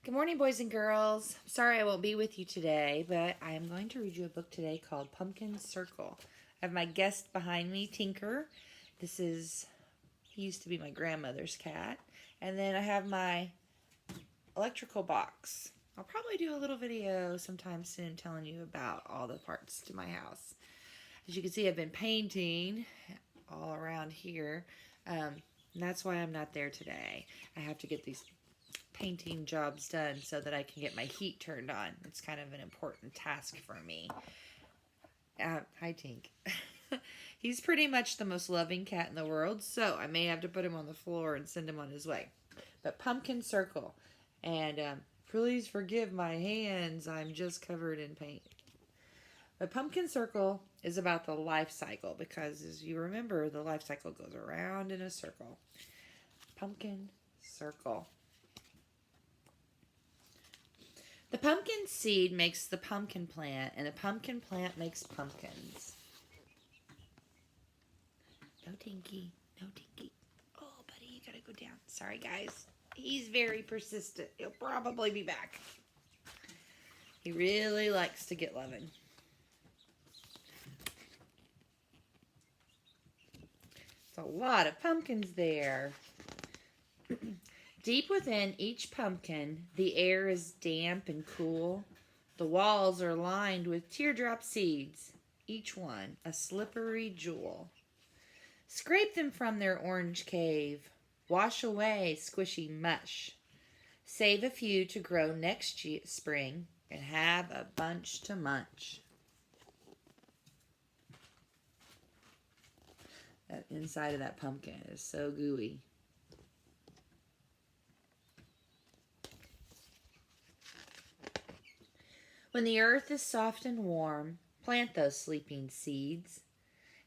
Good morning, boys and girls. Sorry I won't be with you today, but I am going to read you a book today called Pumpkin Circle. I have my guest behind me, Tinker. He used to be my grandmother's cat. And then I have my electrical box. I'll probably do a little video sometime soon telling you about all the parts to my house. As you can see, I've been painting all around here. And that's why I'm not there today. I have to get these painting jobs done so that I can get my heat turned on. It's kind of an important task for me. Hi, Tink. He's pretty much the most loving cat in the world, so I may have to put him on the floor and send him on his way. But Pumpkin Circle. And please forgive my hands. I'm just covered in paint. But Pumpkin Circle is about the life cycle because, as you remember, the life cycle goes around in a circle. Pumpkin Circle. The pumpkin seed makes the pumpkin plant, and the pumpkin plant makes pumpkins. No, Tinky. No, Tinky. Oh, buddy, you gotta go down. Sorry, guys. He's very persistent. He'll probably be back. He really likes to get loving. It's a lot of pumpkins there. Deep within each pumpkin, the air is damp and cool. The walls are lined with teardrop seeds, each one a slippery jewel. Scrape them from their orange cave. Wash away squishy mush. Save a few to grow next spring and have a bunch to munch. That inside of that pumpkin is so gooey. When the earth is soft and warm, plant those sleeping seeds.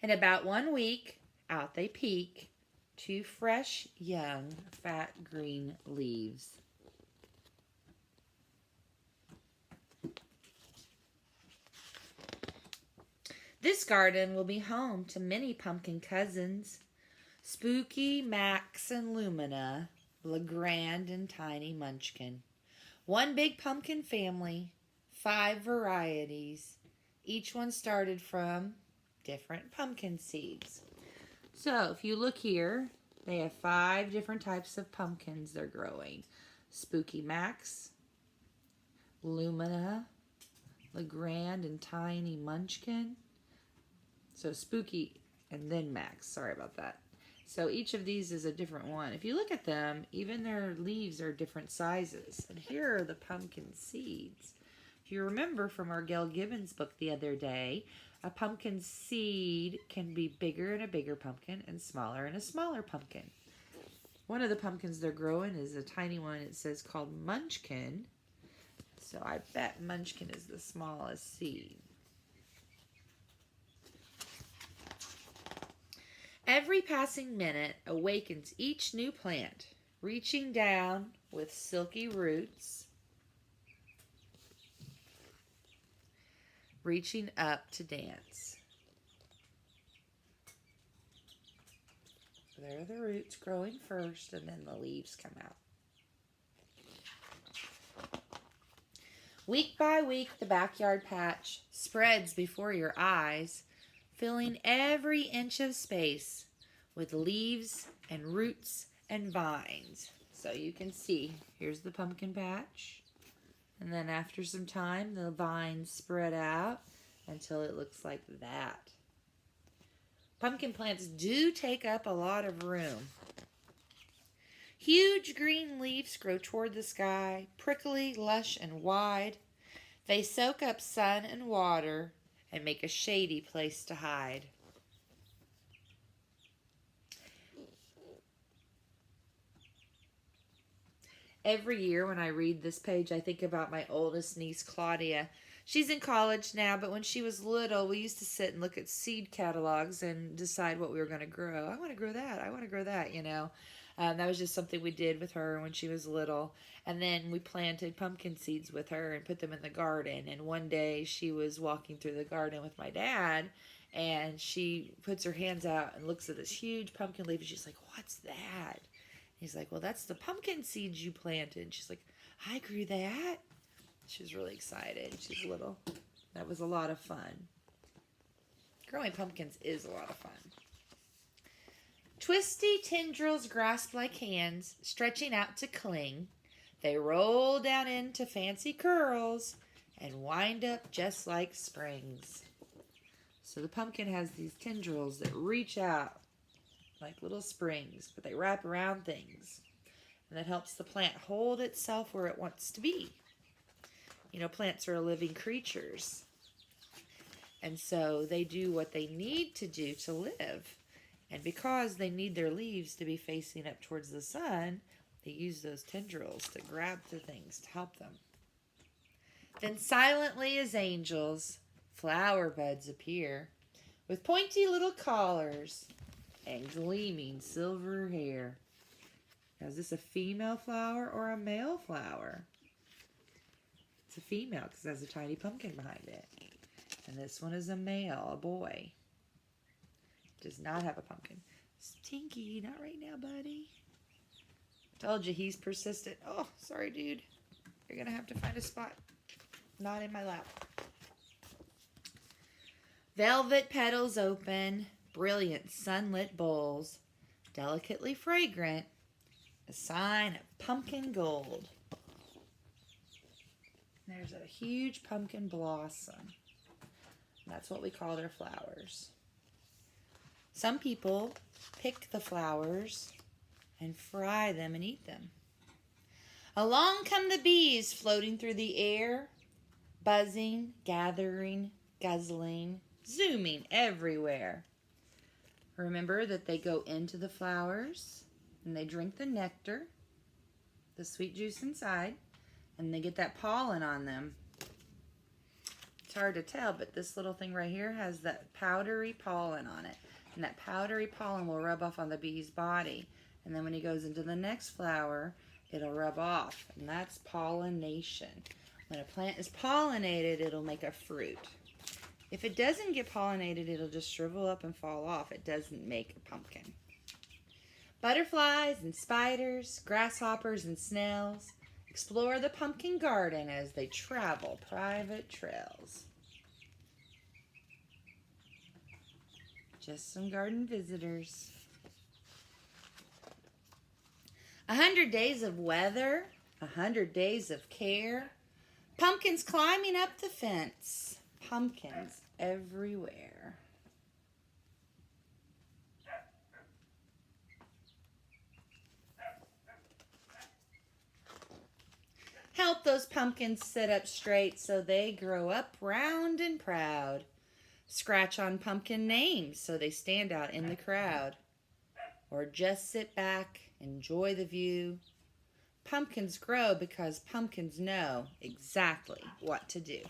In about 1 week, out they peek, 2 fresh, young, fat green leaves. This garden will be home to many pumpkin cousins. Spooky, Max, and Lumina, Legrand, and Tiny Munchkin. One big pumpkin family. 5 varieties. Each one started from different pumpkin seeds. So if you look here, they have 5 different types of pumpkins they're growing. Spooky Max, Lumina, Legrand, and Tiny Munchkin. So Spooky and then Max. Sorry about that. So each of these is a different one. If you look at them, even their leaves are different sizes. And here are the pumpkin seeds. If you remember from our Gail Gibbons book the other day, a pumpkin seed can be bigger in a bigger pumpkin and smaller in a smaller pumpkin. One of the pumpkins they're growing is a tiny one. It says called Munchkin. So I bet Munchkin is the smallest seed. Every passing minute awakens each new plant, reaching down with silky roots, reaching up to dance. There are the roots growing first, and then the leaves come out. Week by week, the backyard patch spreads before your eyes, filling every inch of space with leaves and roots and vines. So you can see, here's the pumpkin patch. And then after some time, the vines spread out until it looks like that. Pumpkin plants do take up a lot of room. Huge green leaves grow toward the sky, prickly, lush, and wide. They soak up sun and water and make a shady place to hide. Every year when I read this page, I think about my oldest niece, Claudia. She's in college now, but when she was little, we used to sit and look at seed catalogs and decide what we were going to grow. I want to grow that. I want to grow that, you know. That was just something we did with her when she was little. And then we planted pumpkin seeds with her and put them in the garden. And one day she was walking through the garden with my dad, and she puts her hands out and looks at this huge pumpkin leaf, and she's like, "What's that?" He's like, "Well, that's the pumpkin seeds you planted." She's like, I grew that. She was really excited. She's little. That was a lot of fun. Growing pumpkins is a lot of fun. Twisty tendrils grasp like hands, stretching out to cling. They roll down into fancy curls and wind up just like springs. So the pumpkin has these tendrils that reach out like little springs, but they wrap around things. And that helps the plant hold itself where it wants to be. You know, plants are living creatures. And so they do what they need to do to live. And because they need their leaves to be facing up towards the sun, they use those tendrils to grab the things to help them. Then silently as angels, flower buds appear with pointy little collars and gleaming silver hair. Now, is this a female flower or a male flower? It's a female because it has a tiny pumpkin behind it. And this one is a male, a boy. Does not have a pumpkin. Tinky, not right now, buddy. Told you he's persistent. Oh, sorry, dude. You're going to have to find a spot. Not in my lap. Velvet petals open, brilliant sunlit bowls, delicately fragrant, a sign of pumpkin gold. There's a huge pumpkin blossom. That's what we call their flowers. Some people pick the flowers and fry them and eat them. Along come the bees floating through the air, buzzing, gathering, guzzling, zooming everywhere. Remember that they go into the flowers and they drink the nectar, the sweet juice inside, and they get that pollen on them. It's hard to tell, but this little thing right here has that powdery pollen on it. And that powdery pollen will rub off on the bee's body. And then when he goes into the next flower, it'll rub off. And that's pollination. When a plant is pollinated, it'll make a fruit. If it doesn't get pollinated, it'll just shrivel up and fall off. It doesn't make a pumpkin. Butterflies and spiders, grasshoppers and snails explore the pumpkin garden as they travel private trails. Just some garden visitors. 100 days of weather, 100 days of care. Pumpkins climbing up the fence. Pumpkins everywhere. Help those pumpkins sit up straight so they grow up round and proud. Scratch on pumpkin names so they stand out in the crowd. Or just sit back, enjoy the view. Pumpkins grow because pumpkins know exactly what to do.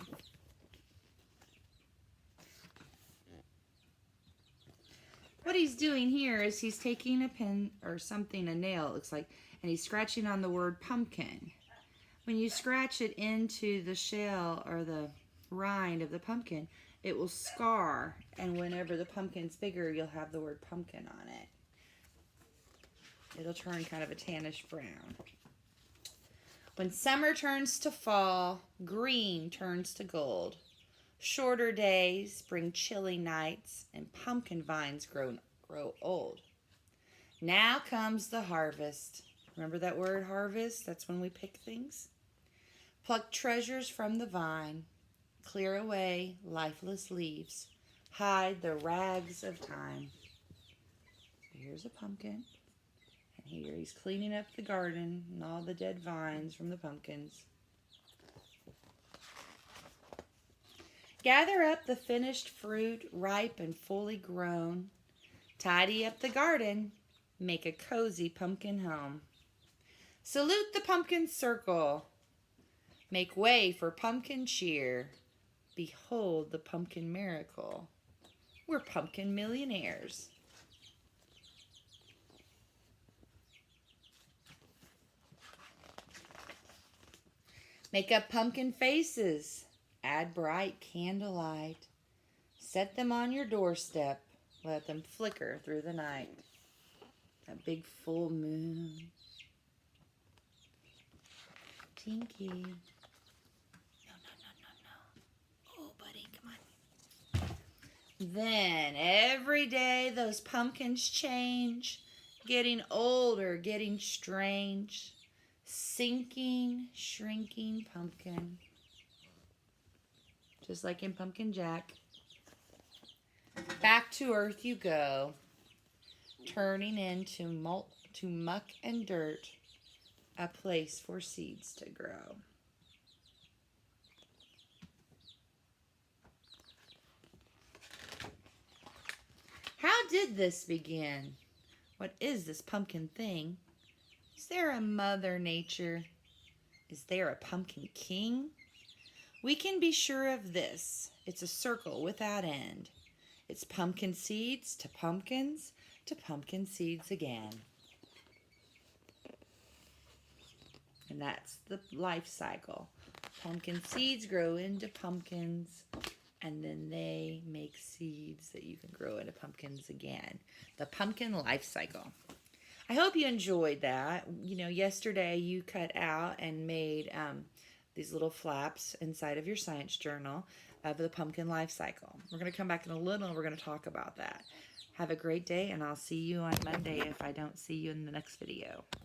What he's doing here is he's taking a pen or something, a nail it looks like, and he's scratching on the word pumpkin. When you scratch it into the shell or the rind of the pumpkin, it will scar, and whenever the pumpkin's bigger, you'll have the word pumpkin on it. It'll turn kind of a tannish brown. When summer turns to fall, green turns to gold. Shorter days bring chilly nights, and pumpkin vines grow old. Now comes the harvest. Remember that word, harvest? That's when we pick things. Pluck treasures from the vine. Clear away lifeless leaves. Hide the rags of time. Here's a pumpkin. And here he's cleaning up the garden and all the dead vines from the pumpkins. Gather up the finished fruit, ripe and fully grown. Tidy up the garden. Make a cozy pumpkin home. Salute the pumpkin circle. Make way for pumpkin cheer. Behold the pumpkin miracle. We're pumpkin millionaires. Make up pumpkin faces. Add bright candlelight. Set them on your doorstep. Let them flicker through the night. A big full moon. Tinky. No, no, no, no, no. Oh, buddy, come on. Then every day those pumpkins change, getting older, getting strange, sinking, shrinking pumpkin. Just like in Pumpkin Jack. Back to earth you go, turning into muck and dirt, a place for seeds to grow. How did this begin? What is this pumpkin thing? Is there a Mother Nature? Is there a pumpkin king? We can be sure of this. It's a circle without end. It's pumpkin seeds to pumpkin seeds again. And that's the life cycle. Pumpkin seeds grow into pumpkins, and then they make seeds that you can grow into pumpkins again. The pumpkin life cycle. I hope you enjoyed that. You know, yesterday you cut out and made these little flaps inside of your science journal of the pumpkin life cycle. We're going to come back in a little and we're going to talk about that. Have a great day, and I'll see you on Monday if I don't see you in the next video.